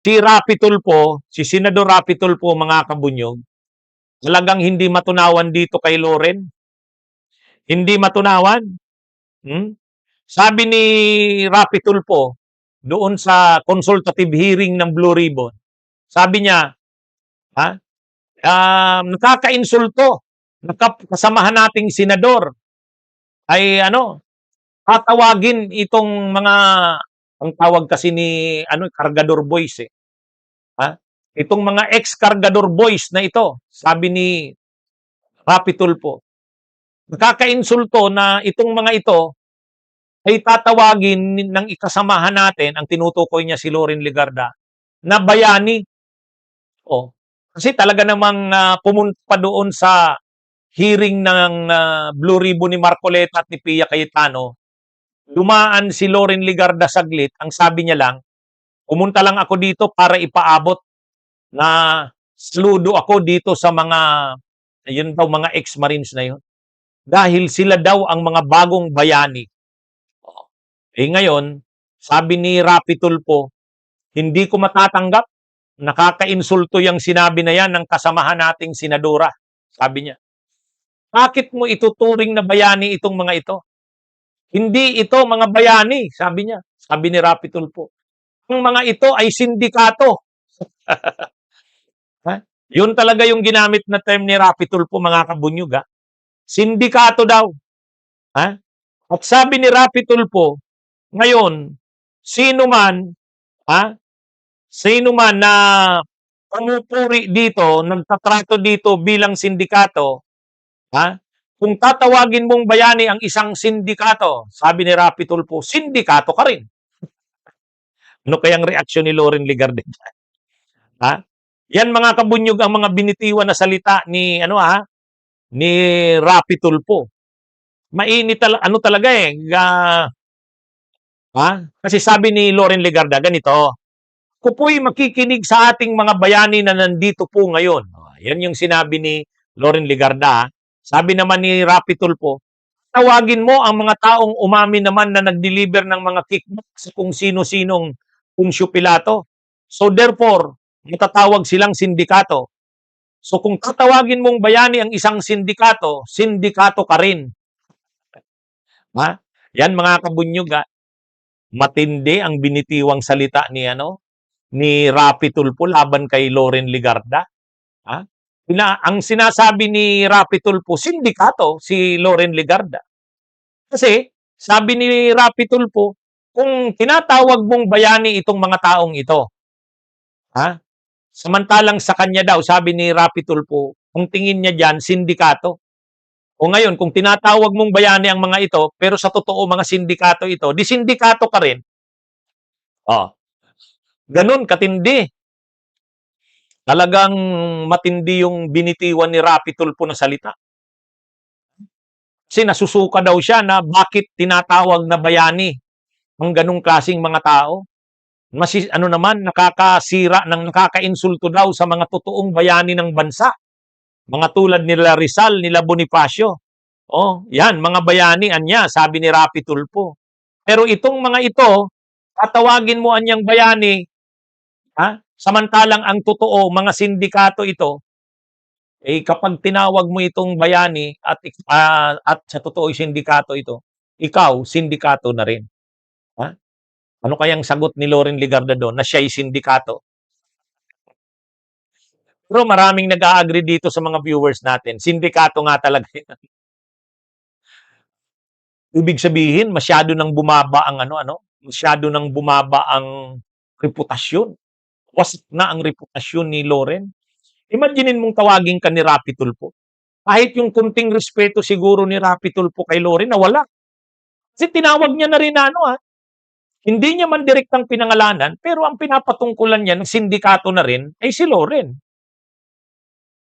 Si Rapi Tulfo, si Senador Rapi Tulfo, mga kabunyog, talagang hindi matunawan dito kay Loren. Hindi matunawan. Hmm? Sabi ni Rapi Tulfo, doon sa consultative hearing ng Blue Ribbon, sabi niya, ha, nakakainsulto, kasamahan nating senador ay tatawagin itong mga, ang tawag kasi ni Cargador Boys eh. Ha? Itong mga ex-Cargador Boys na ito, sabi ni Rapi Tulfo, nakakainsulto na itong mga ito ay tatawagin ng ikasamahan natin, ang tinutukoy niya si Loren Legarda, na bayani. O, kasi talaga namang pumunta pa doon sa hearing ng Blue Ribbon ni Marcoleta at ni Pia Cayetano, dumaan si Loren Legarda saglit, ang sabi niya lang, pumunta lang ako dito para ipaabot na saludo ako dito sa mga, yun daw, mga ex-marines na yun. Dahil sila daw ang mga bagong bayani. Ngayon, sabi ni Rapi Tulfo, hindi ko matatanggap, nakakainsulto yung sinabi na yan ng kasamahan nating senadora. Sabi niya, bakit mo ituturing na bayani itong mga ito? Hindi ito mga bayani, sabi niya. Sabi ni Rapi Tulfo. Ang mga ito ay sindikato. Ha? Yun talaga yung ginamit na term ni Rapi Tulfo, mga kabunyog. Ha? Sindikato daw. Ha? At sabi ni Rapi Tulfo, ngayon, sino man na pumupuri dito, nagtatrato dito bilang sindikato, kung tatawagin mong bayani ang isang sindikato, sabi ni Rapi Tulfo, sindikato ka rin. Ano kayang reaksyon ni Loren Legarda? Yan, mga kabunyog, ang mga binitiwan na salita ni ni Rapi Tulfo. Mainit talaga eh. Kasi sabi ni Loren Legarda ganito, ako po'y makikinig sa ating mga bayani na nandito po ngayon. Yan yung sinabi ni Loren Legarda. Sabi naman ni Rapi Tulfo, tawagin mo ang mga taong umamin naman na nag-deliver ng mga kickback sa kung sino-sinong Punsyo Pilato. So therefore, matatawag silang sindikato. So kung tatawagin mong bayani ang isang sindikato, sindikato ka rin. Yan, mga kabunyog, matindi ang binitiwang salita ni Rapi Tulfo laban kay Loren Legarda. Ang sinasabi ni Rapi Tulfo, sindikato si Loren Legarda. Kasi sabi ni Rapi Tulfo, kung tinatawag mong bayani itong mga taong ito, samantalang sa kanya daw, sabi ni Rapi Tulfo, kung tingin niya dyan, sindikato. O ngayon, kung tinatawag mong bayani ang mga ito, pero sa totoo mga sindikato ito, di sindikato ka rin. Ganun katindi. Talagang matindi yung binitiwan ni Rapi Tulfo na salita. Kasi nasusuka daw siya na bakit tinatawag na bayani ang ganung klaseng mga tao. Nakakasira, nakakainsulto daw sa mga totoong bayani ng bansa. Mga tulad nila Rizal, nila Bonifacio. Yan, mga bayani, sabi ni Rapi Tulfo. Pero itong mga ito, tatawagin mo anyang bayani, samantalang ang totoo, mga sindikato ito, kapag tinawag mo itong bayani at sa totoo sindikato ito, ikaw, sindikato na rin. Ano kayang sagot ni Loren Legarda doon na siya'y sindikato? Pero maraming nag-a-agree dito sa mga viewers natin. Sindikato nga talaga yan. Ibig sabihin, masyado nang bumaba ang masyado nang bumaba ang reputasyon. Wasak na ang reputasyon ni Loren. Imaginin mong tawagin ka ni Rapi Tulfo. Kahit yung kunting respeto siguro ni Rapi Tulfo kay Loren, nawala. Kasi tinawag niya na rin hindi niya man direktang pinangalanan, pero ang pinapatungkulan niya ng sindikato na rin ay si Loren.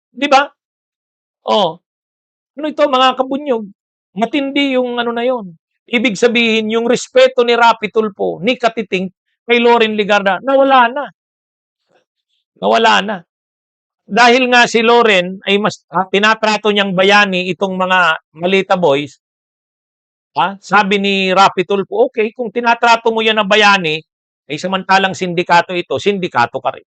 Di ba? Ano ito, mga kabunyog? Matindi yung na yun. Ibig sabihin, yung respeto ni Rapi Tulfo, ni Katiting, kay Loren Legarda, nawala na. Nawala na. Dahil nga si Loren ay mas tinatrato niyang bayani itong mga Malita Boys, sabi ni Rapi Tulfo, okay, kung tinatrato mo yan na bayani, Eh, samantalang sindikato ito, sindikato ka rin.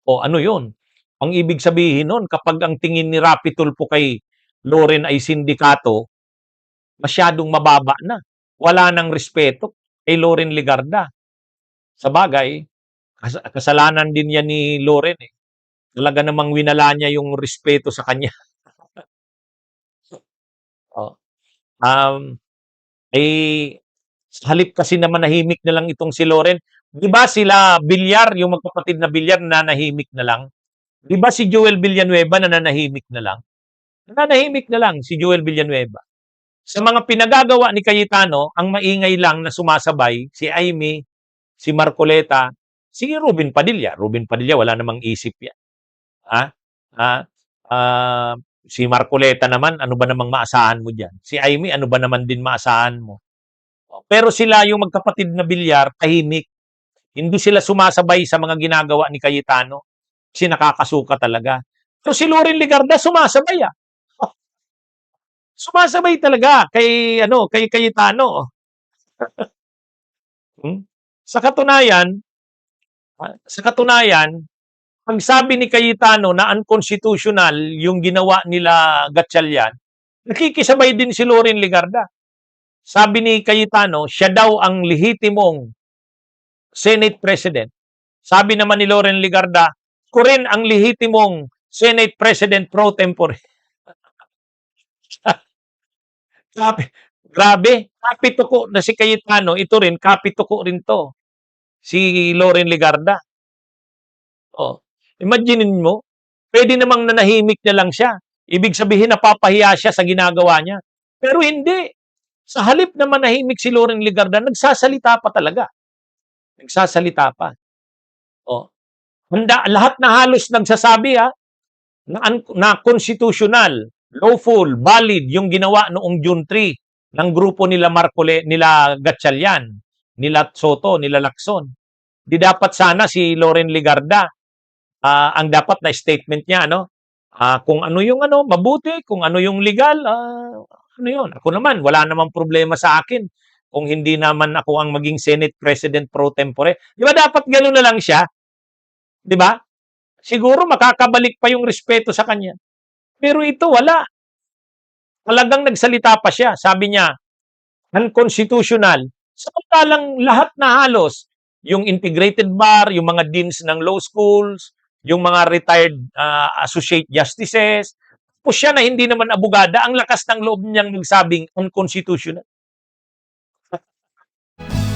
O ano yun? Ang ibig sabihin nun, kapag ang tingin ni Rapi Tulfo kay Loren ay sindikato, masyadong mababa na. Wala ng respeto kay Loren Legarda. Sabagay, kasalanan din yan ni Loren eh. Talaga namang winala niya yung respeto sa kanya. Oh. Um, eh, sa halip kasi na manahimik na lang itong si Loren, 'di ba sila Villar, yung magkapatid na Villar nananahimik na lang? 'Di ba si Joel Villanueva nananahimik na lang? Nananahimik na lang si Joel Villanueva. Sa mga pinagagawa ni Cayetano, ang maingay lang na sumasabay si Amy, si Marcoleta, si Ruben Padilla. Ruben Padilla wala namang isip 'yan. Ah, ah, ah, si Marcoleta naman, ano ba namang maasahan mo diyan? Si Amy, ano ba naman din maasahan mo? Pero sila yung magkapatid na Villar, tahimik. Hindi sila sumasabay sa mga ginagawa ni Cayetano kasi nakakasuka talaga. Pero si Loren Legarda sumasabay ah. Sumasabay talaga kay ano, kay Cayetano. Hmm? Sa katunayan, sa katunayan, ang sabi ni Cayetano na unconstitutional yung ginawa nila Gatchalian, nakikisabay din si Loren Legarda. Sabi ni Cayetano, siya daw ang lehitimong Senate President. Sabi naman ni Loren Legarda, ko rin ang lehitimong Senate President pro tempore. Grabe, grabe, kapituko na si Cayetano, ito rin, kapituko rin to. Si Loren Legarda. Oh, imaginin mo, pwede namang nanahimik na lang siya. Ibig sabihin, napapahiya siya sa ginagawa niya. Pero hindi. Sa halip na manahimik si Loren Legarda, nagsasalita pa talaga. Nagsasalita pa. Oh. Lahat na halos nagsasabi na constitutional, lawful, valid yung ginawa noong June 3 ng grupo nila nila Gatchalian, nila Soto, nila Lacson. Di dapat sana si Loren Legarda ang dapat na statement niya kung ano yung mabuti, kung ano yung legal, ano yun. Ako naman wala namang problema sa akin kung hindi naman ako ang maging Senate President pro tempore. Di ba dapat gano'n na lang siya? Di ba? Siguro makakabalik pa yung respeto sa kanya. Pero ito wala. Talagang nagsalita pa siya. Sabi niya, unconstitutional. Samantalang lahat na halos, yung integrated bar, yung mga deans ng law schools, yung mga retired associate justices, po siya na hindi naman abogada, ang lakas ng loob niyang magsabing unconstitutional.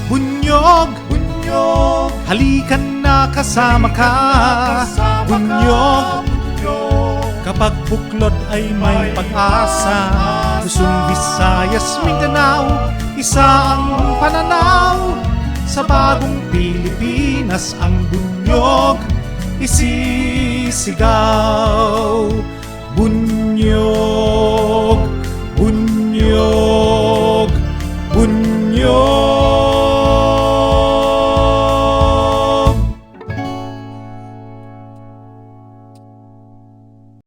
Bunyog, bunyog, halikan na kasama ka. Bunyog, kapag buklod ay may pag-asa. Luzon, Visayas, Mindanao, isa ang pananaw. Sa bagong Pilipinas ang bunyog isisigaw. Bunyog.